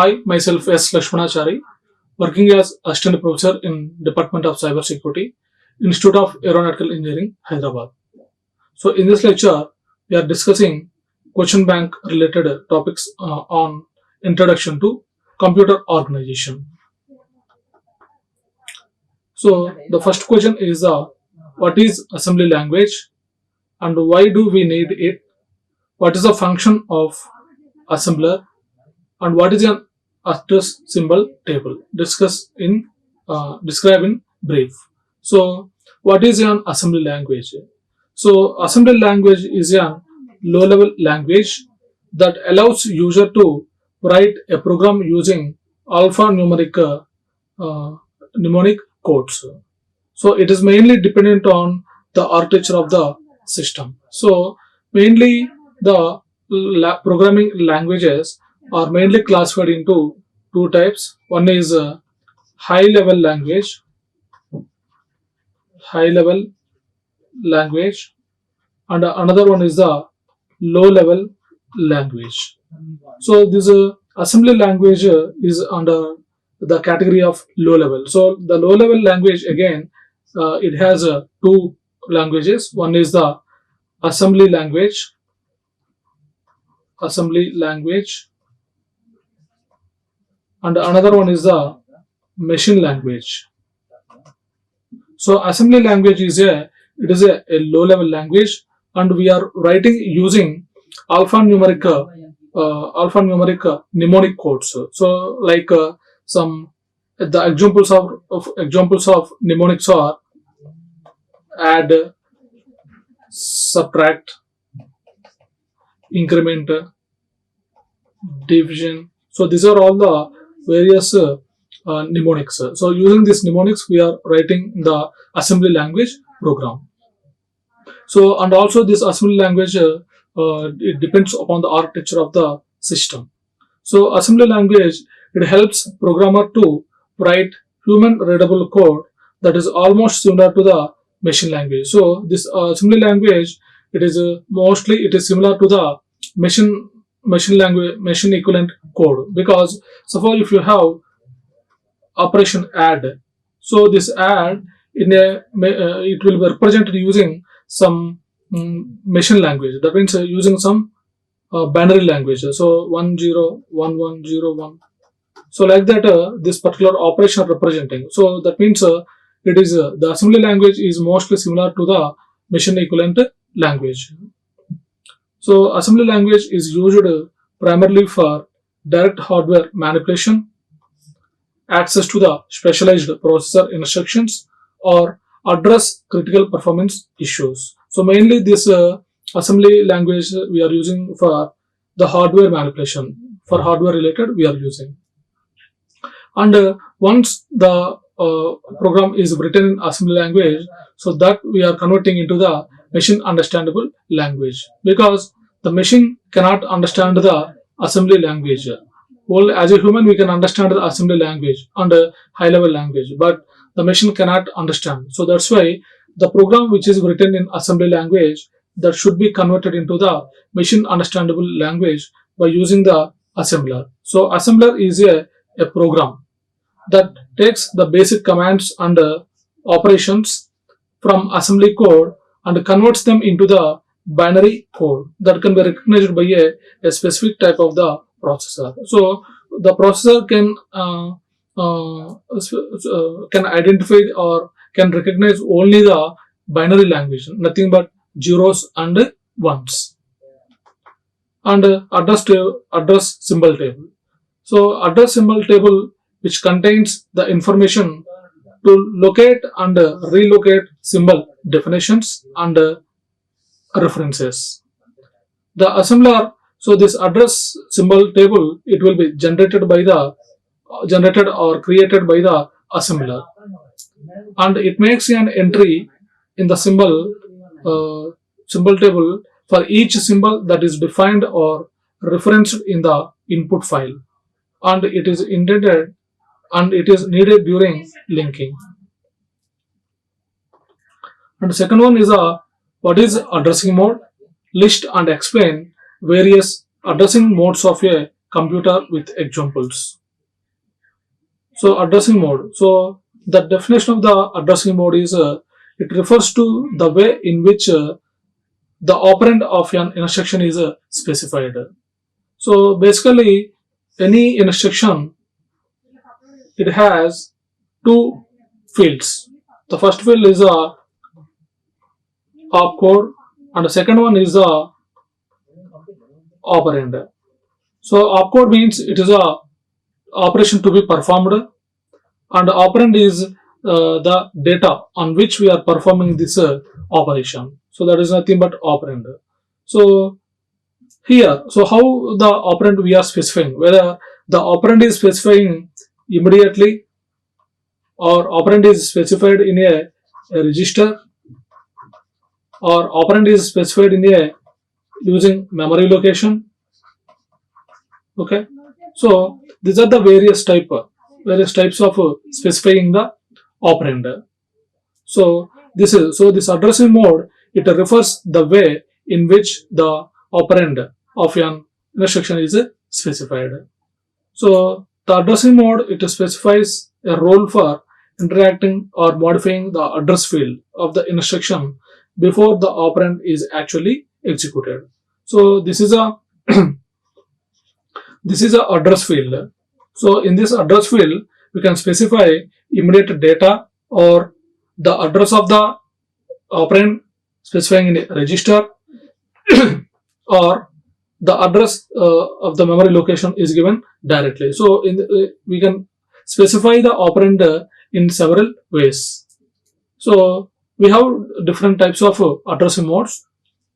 Hi, myself S. Lakshmanachari, working as Assistant Professor in Department of Cybersecurity, Institute of Aeronautical Engineering, Hyderabad. So, in this lecture, we are discussing question bank related topics on Introduction to Computer Organization. So, the first question is what is assembly language and why do we need it? What is the function of assembler and what is an address symbol table? Describe in brief. So, what is an assembly language? So, assembly language is a low-level language that allows user to write a program using alphanumeric mnemonic codes. So, it is mainly dependent on the architecture of the system. So, mainly the programming languages are mainly classified into two types. One is high level language, and another one is the low level language. So this assembly language is under the category of low level. So the low level language again, it has two languages. One is the assembly language, and another one is the machine language. So assembly language is a low level language, and we are writing using alphanumeric mnemonic codes. So like some the examples of mnemonics are add, subtract, increment, division. So these are all the various mnemonics. So using these mnemonics, we are writing the assembly language program. So and also this assembly language it depends upon the architecture of the system. So assembly language, it helps programmer to write human readable code that is almost similar to the machine language. So this assembly language, it is similar to the machine equivalent code, because suppose if you have operation add, so this add it will be represented using some machine language, that means using some binary language, so 101101, so like that this particular operation representing. So that means it is the assembly language is mostly similar to the machine equivalent language. So assembly language is used primarily for direct hardware manipulation, access to the specialized processor instructions, or address critical performance issues. So mainly this assembly language we are using for the hardware manipulation, for hardware related we are using. And once the program is written in assembly language, so that we are converting into the machine understandable language, because the machine cannot understand the assembly language. Well, as a human we can understand the assembly language and high level language, but the machine cannot understand. So that's why the program which is written in assembly language, that should be converted into the machine understandable language by using the assembler. So assembler is a program that takes the basic commands and operations from assembly code and converts them into the binary code that can be recognized by a specific type of the processor. So the processor can identify or can recognize only the binary language, nothing but zeros and ones. And address symbol table. So address symbol table, which contains the information to locate and relocate symbol definitions and references. The assembler, so this address symbol table, it will be generated or created by the assembler, and it makes an entry in the symbol table for each symbol that is defined or referenced in the input file, and it is needed during linking. And the second one is what is addressing mode? List and explain various addressing modes of a computer with examples. So addressing mode. So the definition of the addressing mode is it refers to the way in which the operand of an instruction is specified. So basically, any instruction, it has two fields. The first field is a opcode, and the second one is a operand. So opcode means it is a operation to be performed, and operand is the data on which we are performing this operation. So that is nothing but operand. So here, so how the operand we are specifying, whether the operand is specifying immediately or operand is specified in a register, or operand is specified in a using memory location. Okay, so these are the various types of specifying the operand. So this addressing mode, it refers the way in which the operand of an instruction is specified. So the addressing mode, it specifies a role for interacting or modifying the address field of the instruction before the operand is actually executed. So this is a this is a address field. So in this address field, we can specify immediate data or the address of the operand specifying in a register or the address of the memory location is given directly. So we can specify the operand in several ways. So we have different types of addressing modes.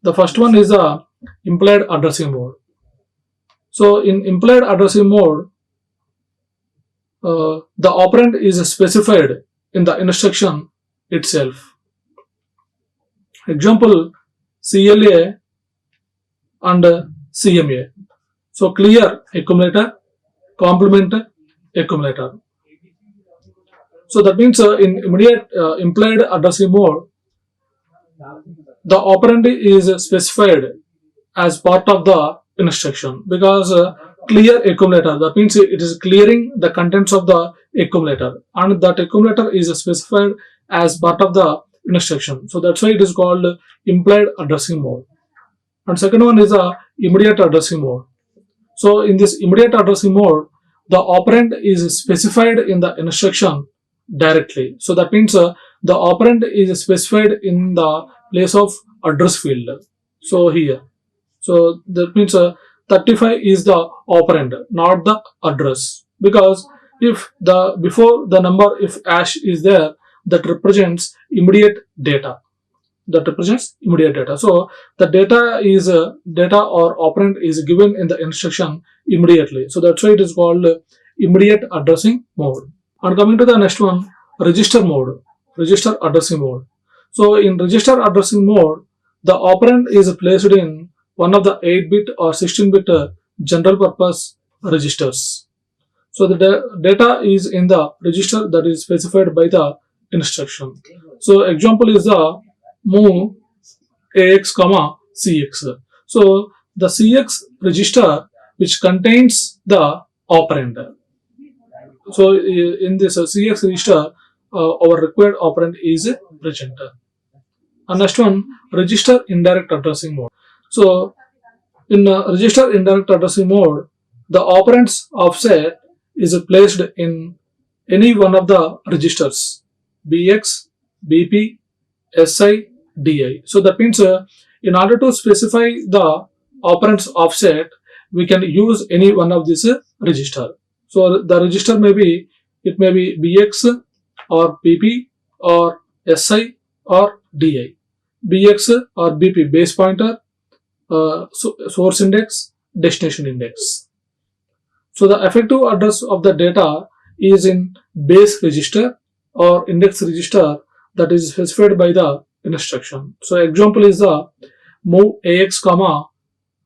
The first one is the implied addressing mode. So in implied addressing mode, the operand is specified in the instruction itself. Example, CLA and CMA. So clear accumulator, complement accumulator. So that means in immediate implied addressing mode, the operand is specified as part of the instruction, because clear accumulator, that means it is clearing the contents of the accumulator, and that accumulator is specified as part of the instruction. So that's why it is called implied addressing mode. And second one is a immediate addressing mode. So in this immediate addressing mode, the operand is specified in the instruction directly. So that means the operand is specified in the place of address field. So here, so that means 35 is the operand, not the address, because if the before the number, if hash is there, that represents immediate data. So the data is data or operand is given in the instruction immediately. So that's why it is called immediate addressing mode. And coming to the next one, register addressing mode. So in register addressing mode, the operand is placed in one of the 8-bit or 16-bit general purpose registers. So the data is in the register that is specified by the instruction. So example is the move AX, CX. So the CX register which contains the operand. So in this CX register, our required operand is present. And next one, register indirect addressing mode. So in register indirect addressing mode, the operand's offset is placed in any one of the registers BX, BP, SI, DI. So that means in order to specify the operand's offset, we can use any one of these register. So the register may be BX or BP or SI or DI. BX or BP, base pointer, source index, destination index. So the effective address of the data is in base register or index register that is specified by the instruction. So example is the move AX,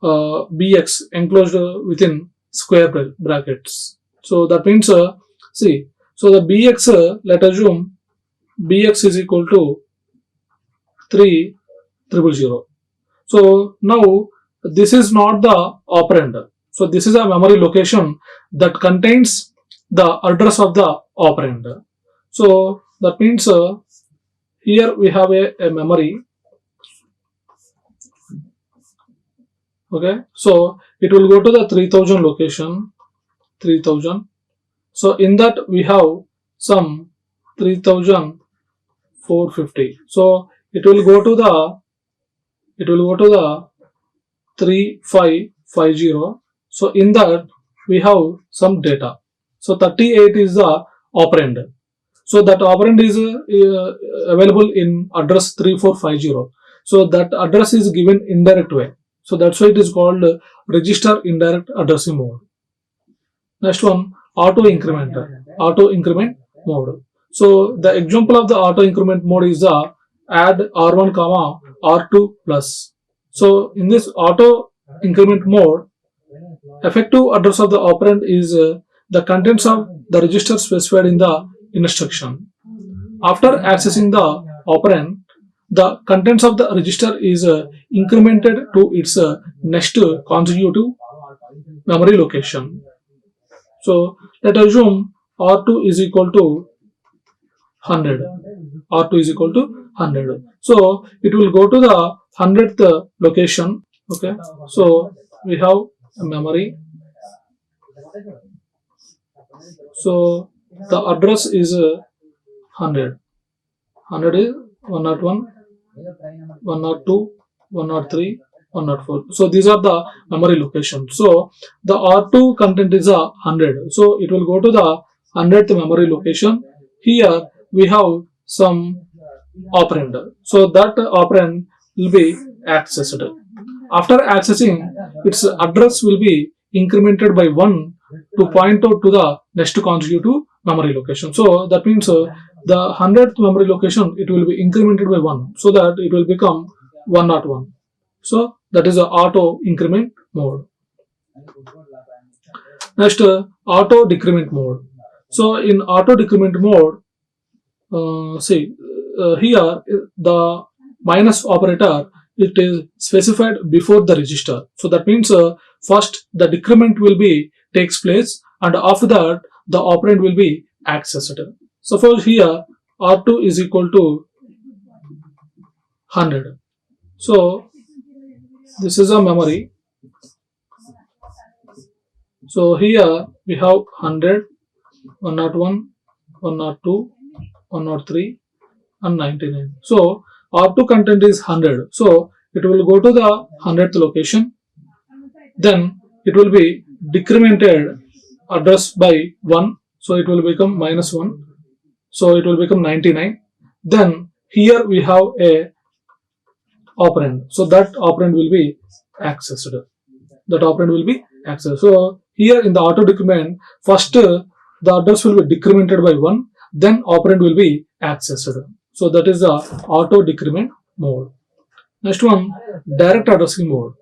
BX enclosed within square brackets. So that means so the BX, let us assume BX is equal to 3000. So now this is not the operand. So this is a memory location that contains the address of the operand. So that means here we have a memory. Okay, so it will go to the 3000 location, 3000. So in that we have some 3450. So it will go to the 3550. So in that we have some data. So 38 is the operand. So that operand is available in address 3450. So that address is given indirect way. So that's why it is called register indirect addressing mode. Next one, auto increment mode. So the example of the auto increment mode is the add R1 comma R2 plus. So in this auto increment mode, effective address of the operand is the contents of the register specified in the instruction. After accessing the operand, the contents of the register is incremented to its next consecutive memory location. So let us assume R2 is equal to 100. R2 is equal to 100. So it will go to the 100th location. Okay. So we have a memory. So the address is 100. 100 is 101, 102, 103, 104. So these are the memory locations. So the R2 content is 100. So it will go to the 100th memory location. Here we have some operand. So that operand will be accessed. After accessing, its address will be incremented by 1 to point out to the next consecutive memory location. So that means the 100th memory location, it will be incremented by 1, so that it will become 101. So that is the auto increment mode. Next, auto decrement mode. So in auto decrement mode, here the minus operator, it is specified before the register. So that means first the decrement will be takes place, and after that the operand will be accessed. Suppose here R2 is equal to 100. So this is a memory. So here we have 100, 101, 102, 103 and 99. So R2 content is 100. So it will go to the 100th location. Then it will be decremented address by 1. So it will become minus 1. So it will become 99. Then here we have a operand. So that operand will be accessed. So here in the auto decrement, first the address will be decremented by 1. Then operand will be accessed. So that is the auto decrement mode. Next one, direct addressing mode.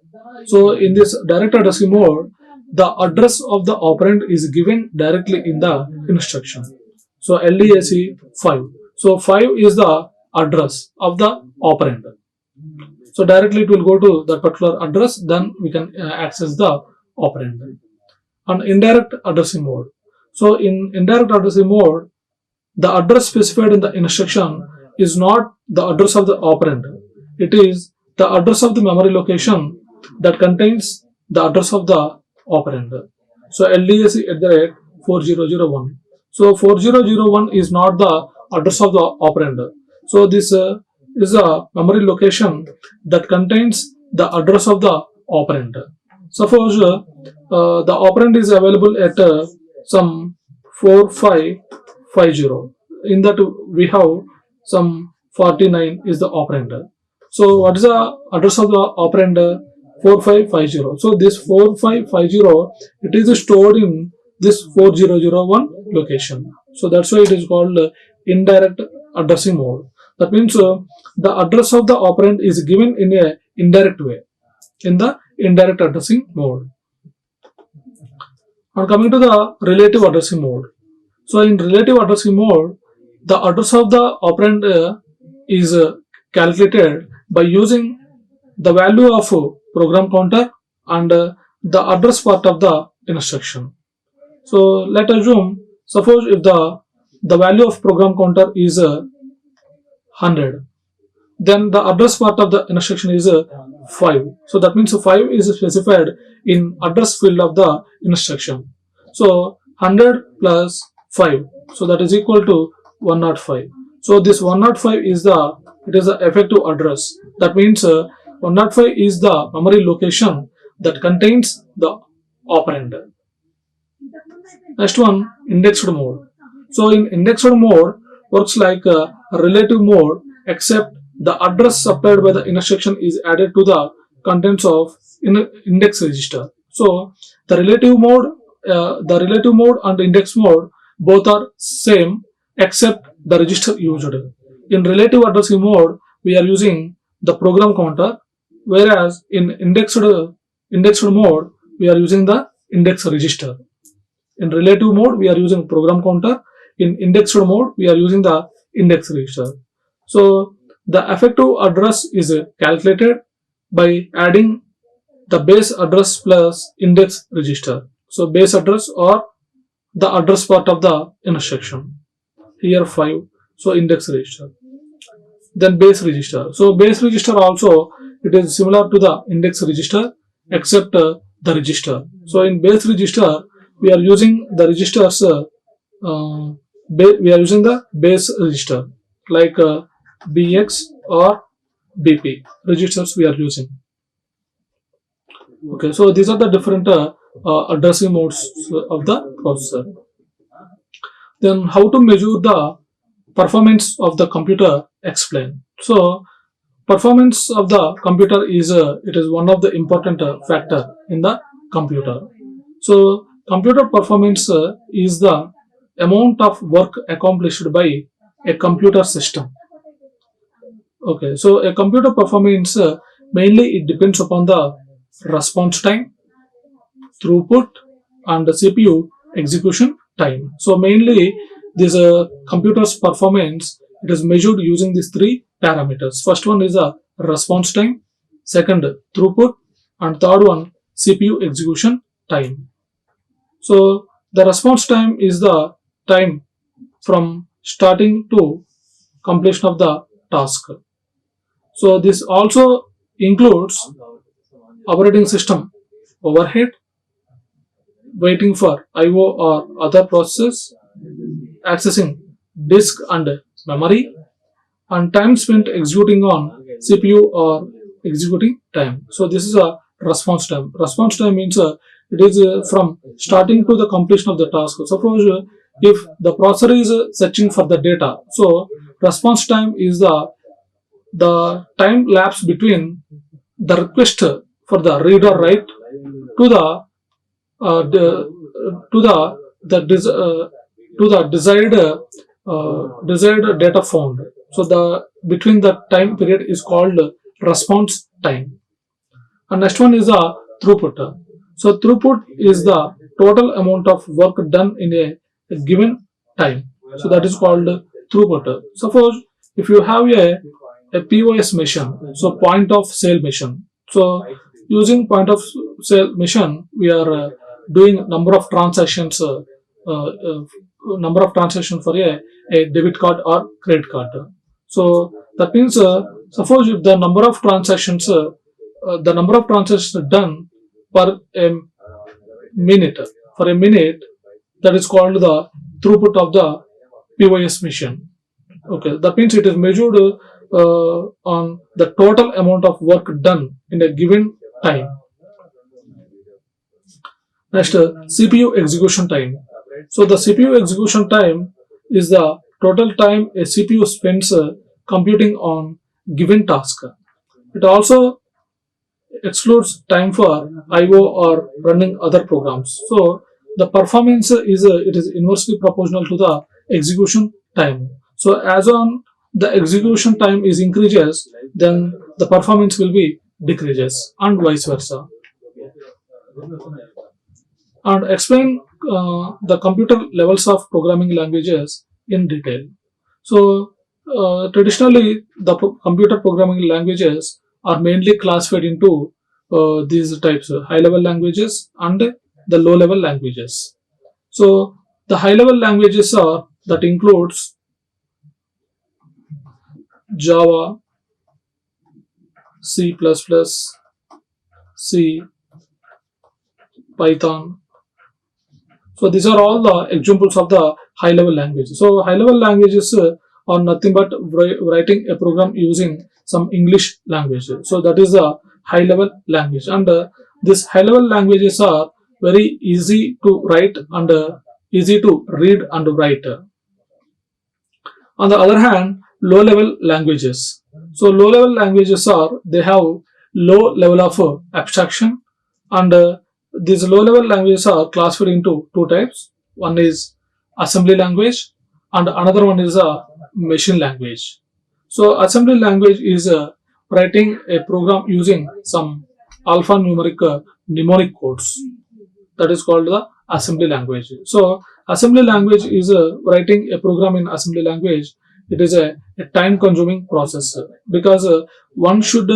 So in this direct addressing mode, the address of the operand is given directly in the instruction. So LDAC 5. So 5 is the address of the operand. So directly it will go to that particular address, then we can access the operand. And indirect addressing mode. So in indirect addressing mode, the address specified in the instruction is not the address of the operand. It is the address of the memory location that contains the address of the operand. So LDAC at the rate 4001. So 4001 is not the address of the operand. So this is a memory location that contains the address of the operand. Suppose the operand is available at some 4550. In that we have some 49 is the operand. So what is the address of the operand? 4550. So this 4550, it is stored in this 4001 location. So that's why it is called indirect addressing mode. That means the address of the operand is given in a indirect way, in the indirect addressing mode. Now coming to the relative addressing mode. So in relative addressing mode, the address of the operand is calculated by using the value of program counter and the address part of the instruction. So let us assume, suppose if the value of program counter is 100, then the address part of the instruction is 5. So that means 5 is specified in address field of the instruction. So 100 plus 5, so that is equal to 105. So this 105 is the effective address. That means 105 is the memory location that contains the operand. Next one, indexed mode. So in indexed mode works like a relative mode, except the address supplied by the instruction is added to the contents of index register. So the relative mode and index mode both are same except the register used. In relative addressing mode, we are using the program counter, whereas in indexed mode, we are using the index register. In relative mode, we are using program counter. In indexed mode, we are using the index register. So the effective address is calculated by adding the base address plus index register. So base address or the address part of the instruction. Here 5. So index register. Then base register. So base register also, it is similar to the index register except the register. So in base register, we are using the registers. We are using the base register like BX or BP registers we are using. Okay, so these are the different addressing modes of the processor. Then how to measure the performance of the computer, explain. So performance of the computer is it is one of the important factor in the computer. So computer performance is the amount of work accomplished by a computer system. Okay, so a computer performance mainly it depends upon the response time, throughput, and the CPU execution time. So mainly this computer's performance, it is measured using these three parameters. First one is the response time, second throughput, and third one CPU execution time. So the response time is the time from starting to completion of the task. So this also includes operating system overhead, waiting for IO or other processes, accessing disk and memory, and time spent executing on CPU or executing time. So this is a response time. Response time means it is from starting to the completion of the task. Suppose if the processor is searching for the data, so response time is the time lapse between the request for the read or write to the desired data found. So the between the time period is called response time. And next one is the throughput. So throughput is the total amount of work done in a given time. So that is called throughput. Suppose if you have a POS machine, so point of sale machine. So using point of sale machine, we are doing number of transactions for a debit card or credit card. So that means suppose if the number of transactions done per a minute, that is called the throughput of the POS machine. Okay, that means it is measured on the total amount of work done in a given time. Next, CPU execution time. So the CPU execution time is the total time a CPU spends computing on given task. It also excludes time for IO or running other programs. So the performance is it is inversely proportional to the execution time. So as on the execution time is increases, then the performance will be decreases, and vice versa. And explain the computer levels of programming languages in detail. So traditionally the computer programming languages are mainly classified into these types, high level languages and the low level languages. So the high level languages are that includes Java, C++, C, Python. So these are all the examples of the high level languages. So high level languages are nothing but writing a program using some English language. So that is a high level language, and these high level languages are very easy to write and easy to read and write. On the other hand, low level languages. So low level languages are, they have low level of abstraction, and these low level languages are classified into two types. One is assembly language and another one is a machine language. So assembly language is writing a program using some alphanumeric mnemonic codes, that is called the assembly language. So assembly language is writing a program in assembly language. It is a time consuming process because one should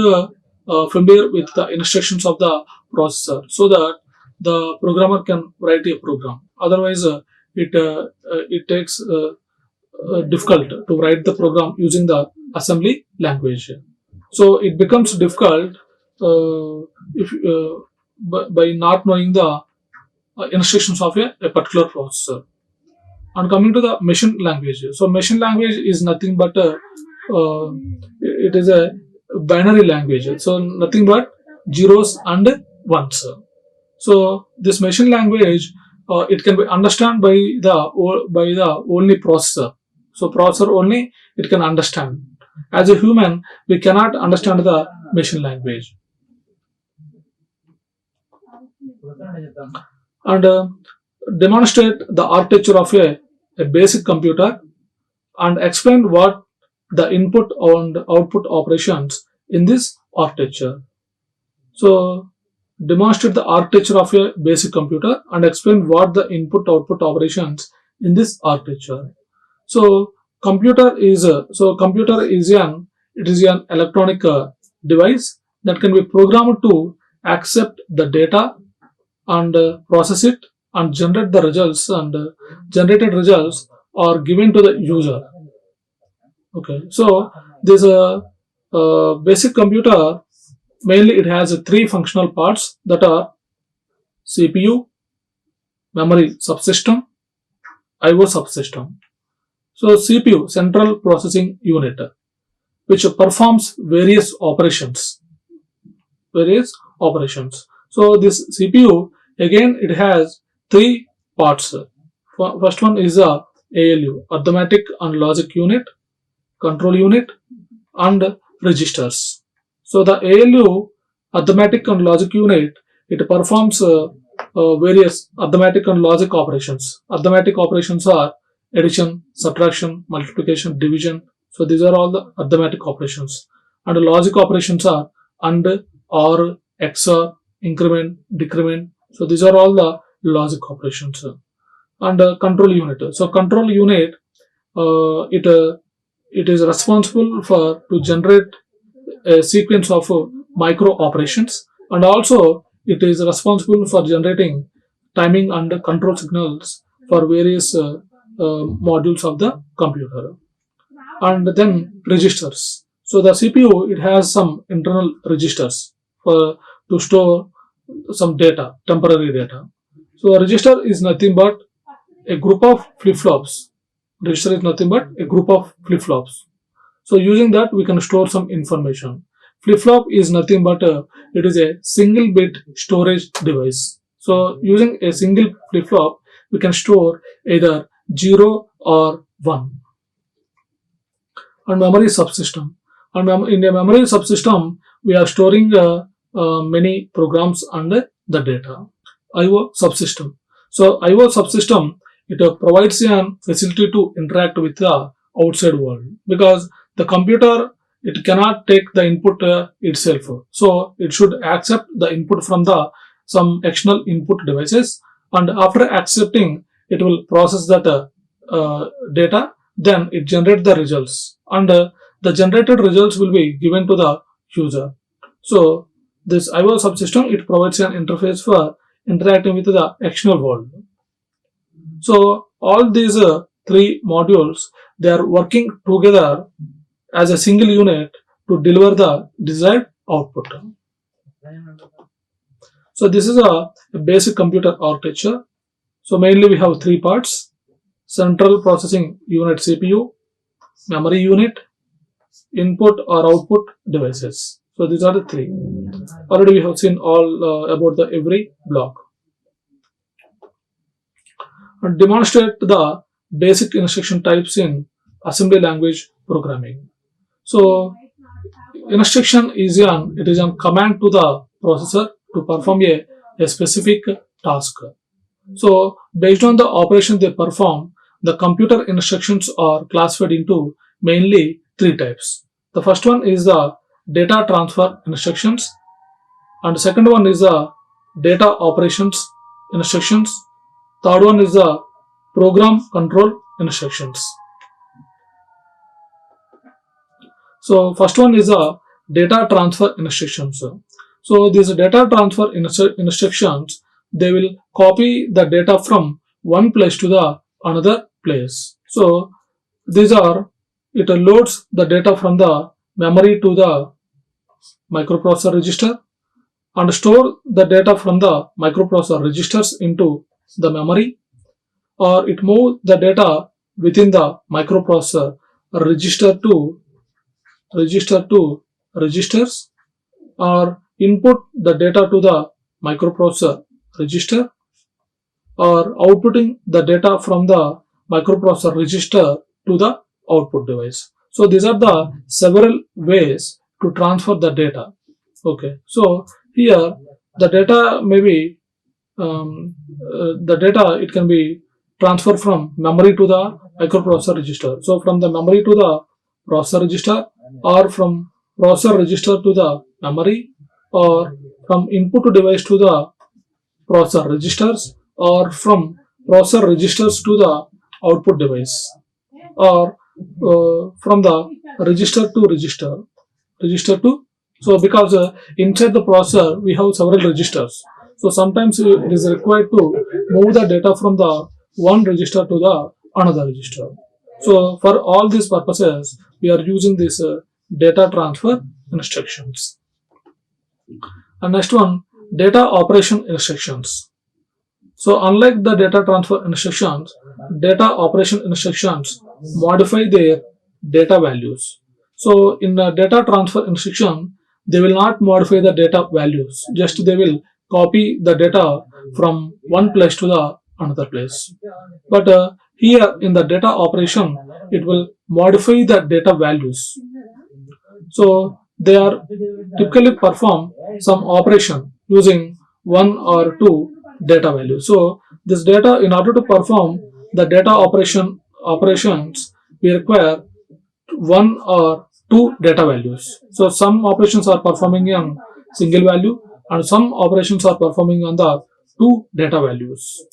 familiar with the instructions of the processor so that the programmer can write a program. Otherwise it takes difficult to write the program using the assembly language. So it becomes difficult if by not knowing the instructions of a particular processor. And coming to the machine language, so machine language is nothing but it is a binary language, so nothing but zeros and ones. So this machine language, it can be understood by the only processor. So processor only it can understand. As a human, we cannot understand the machine language. And demonstrate the architecture of a basic computer and explain what the input and output operations in this architecture. So demonstrate the architecture of a basic computer and explain what the input output operations in this architecture. So computer is an electronic device that can be programmed to accept the data and process it and generate the results, and generated results are given to the user. Okay, so this basic computer, mainly it has three functional parts, that are CPU, memory subsystem, IO subsystem. So CPU, central processing unit, which performs various operations. So this CPU, again, it has three parts. First one is a ALU, arithmetic and logic unit, control unit, and registers. So the ALU, arithmetic and logic unit, it performs various arithmetic and logic operations. Arithmetic operations are addition, subtraction, multiplication, division. So these are all the arithmetic operations. And the logic operations are AND, OR, XOR, increment, decrement. So these are all the logic operations. And control unit. So control unit, it is responsible for to generate a sequence of micro operations, and also it is responsible for generating timing and control signals for various modules of the computer. And then registers. So the CPU, it has some internal registers for to store some data, temporary data. So a register is nothing but a group of flip-flops. Register is nothing but a group of flip-flops. So using that we can store some information. Flip-flop is nothing but it is a single bit storage device. So using a single flip-flop we can store either 0 or 1. And memory subsystem. And in a memory subsystem we are storing many programs and the data. IO subsystem. So IO subsystem, it provides a facility to interact with the outside world, because the computer, it cannot take the input itself. So it should accept the input from the some external input devices, and after accepting it will process that data, then it generates the results, and the generated results will be given to the user. So This IO subsystem, it provides an interface for interacting with the external world. So all these three modules, they are working together as a single unit to deliver the desired output. So this is a basic computer architecture. So mainly we have three parts: central processing unit CPU, memory unit, input or output devices. So these are the three. Already we have seen all about the every block. And demonstrate the basic instruction types in assembly language programming. So instruction is it is a command to the processor to perform a specific task. So based on the operation they perform, the computer instructions are classified into mainly three types. The first one is the data transfer instructions, and the second one is the data operations instructions. Third one is the program control instructions. So first one is a data transfer instructions. So these data transfer instructions, they will copy the data from one place to the another place. So these are, it loads the data from the memory to the microprocessor register and store the data from the microprocessor registers into the memory, or it move the data within the microprocessor register to registers, or input the data to the microprocessor register, or outputting the data from the microprocessor register to the output device. So these are the several ways to transfer the data. Okay, so here the data may be the data, it can be transferred from memory to the microprocessor register. So from the memory to the processor register, or from processor register to the memory, or from input to device to the processor registers, or from processor registers to the output device, or from the register to register to. So because inside the processor we have several registers, so sometimes it is required to move the data from the one register to the another register. So for all these purposes we are using this data transfer instructions. And next one, data operation instructions. So unlike the data transfer instructions, data operation instructions modify their data values. So in the data transfer instruction, they will not modify the data values, just they will copy the data from one place to the another place. But here in the data operation, it will modify the data values. So they are typically perform some operation using one or two data values. So this data, in order to perform the data operations, we require one or two data values. So some operations are performing on single value and some operations are performing on the two data values.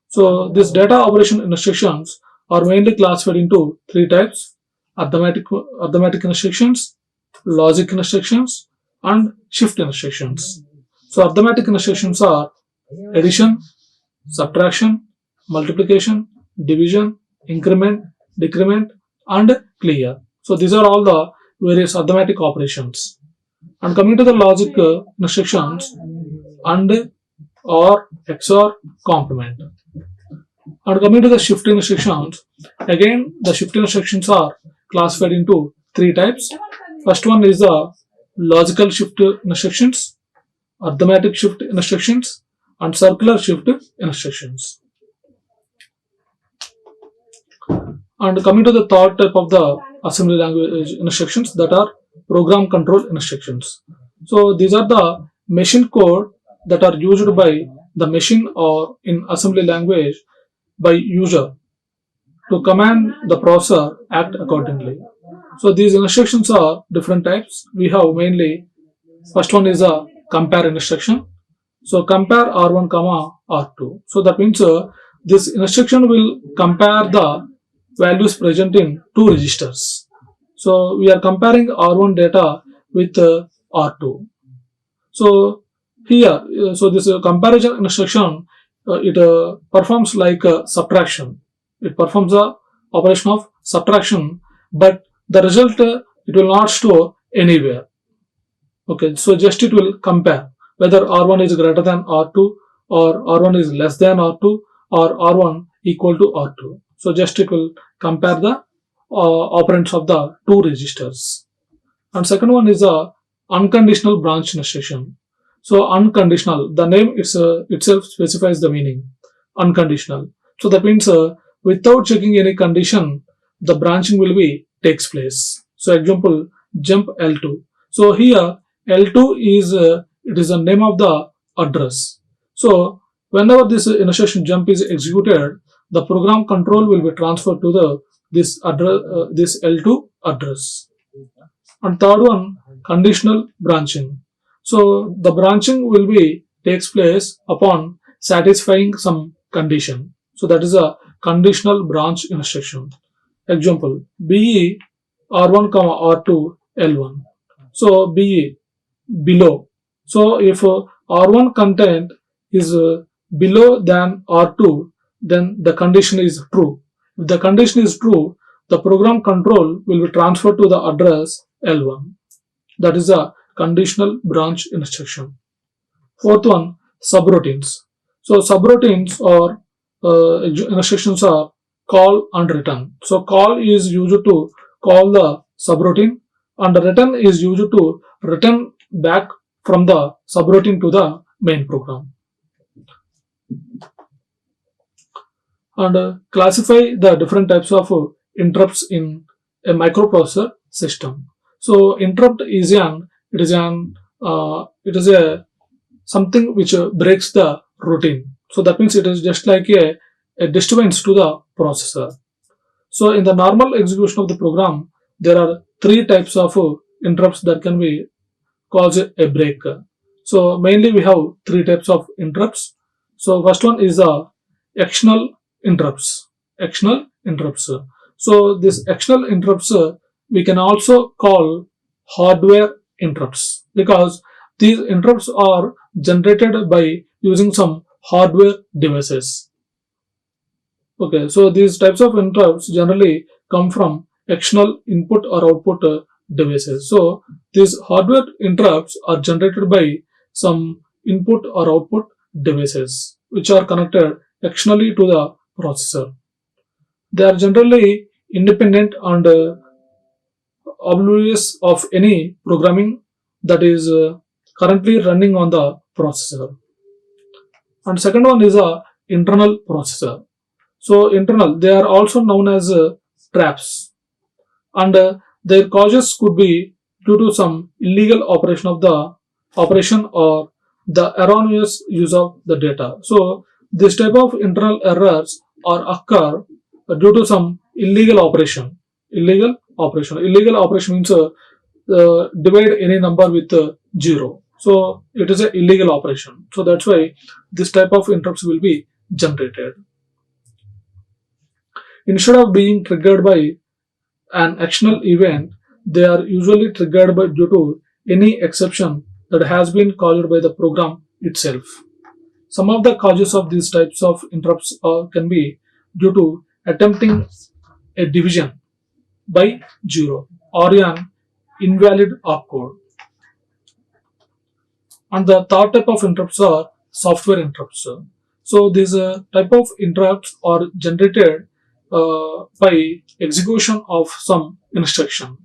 So this data operation instructions are mainly classified into three types: arithmetic instructions, logic instructions, and shift instructions. So arithmetic instructions are addition, subtraction, multiplication, division, increment, decrement, and clear. So these are all the various arithmetic operations. And coming to the logic instructions, and, or, XOR, complement. And coming to the shift instructions, again the shift instructions are classified into three types. First one is the logical shift instructions, arithmetic shift instructions, and circular shift instructions. And coming to the third type of the assembly language instructions, that are program control instructions. So these are the machine code that are used by the machine or in assembly language by user to command the processor act accordingly. So these instructions are different types. We have mainly, first one is a compare instruction. So compare R1 comma R2. So that means this instruction will compare the values present in two registers. So we are comparing R1 data with R2. So here, so this comparison instruction, it performs like subtraction. It performs the operation of subtraction, but the result it will not store anywhere. Okay, so just it will compare whether R1 is greater than R2 or R1 is less than R2 or R1 equal to R2. So just it will compare the operands of the two registers. And second one is a unconditional branch instruction. So unconditional, the name is, itself specifies the meaning. Unconditional. So that means without checking any condition, the branching will be takes place. So example, jump L2. So here L2 is it is the name of the address. So whenever this instruction jump is executed, the program control will be transferred to the this address, this L2 address. And third one, conditional branching. So the branching will be takes place upon satisfying some condition. So that is a conditional branch instruction. Example, BE R1 comma R2 L1. So BE below. So if R1 content is below than R2, then the condition is true. If the condition is true, the program control will be transferred to the address L1. That is a conditional branch instruction. Fourth one, subroutines. So subroutines or instructions are call and return. So call is used to call the subroutine and return is used to return back from the subroutine to the main program. And classify the different types of interrupts in a microprocessor system. So interrupt is it is a something which breaks the routine. So that means it is just like a disturbance to the processor. So in the normal execution of the program, there are three types of interrupts that can be cause a break. So mainly we have three types of interrupts. So first one is external interrupts. External interrupts. So this external interrupts we can also call hardware interrupts because these interrupts are generated by using some hardware devices. Okay, so these types of interrupts generally come from external input or output devices. So these hardware interrupts are generated by some input or output devices which are connected externally to the processor. They are generally independent and oblivious of any programming that is currently running on the processor. And second one is a internal processor. So internal, they are also known as traps, and their causes could be due to some illegal operation or the erroneous use of the data. So this type of internal errors or occur due to some illegal operation. Illegal operation means divide any number with 0. So it is an illegal operation. So that's why this type of interrupts will be generated. Instead of being triggered by an external event, they are usually triggered by due to any exception that has been caused by the program itself. Some of the causes of these types of interrupts can be due to attempting a division by 0 or an invalid opcode. And the third type of interrupts are software interrupts. So these type of interrupts are generated by execution of some instruction.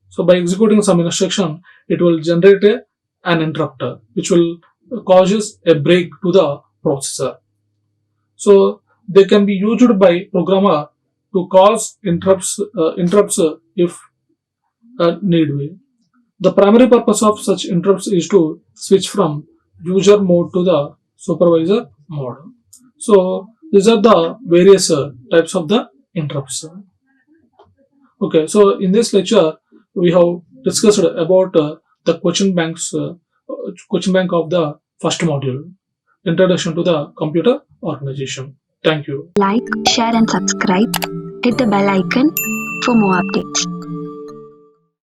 So by executing some instruction, it will generate an interrupter which will causes a break to the processor. So they can be used by programmer to cause interrupts if need be. The primary purpose of such interrupts is to switch from user mode to the supervisor mode. So these are the various types of the interrupts. Okay, so in this lecture we have discussed about the question bank of the first module, Introduction to the Computer Organization. Thank you. Like, share and subscribe. Hit the bell icon for more updates.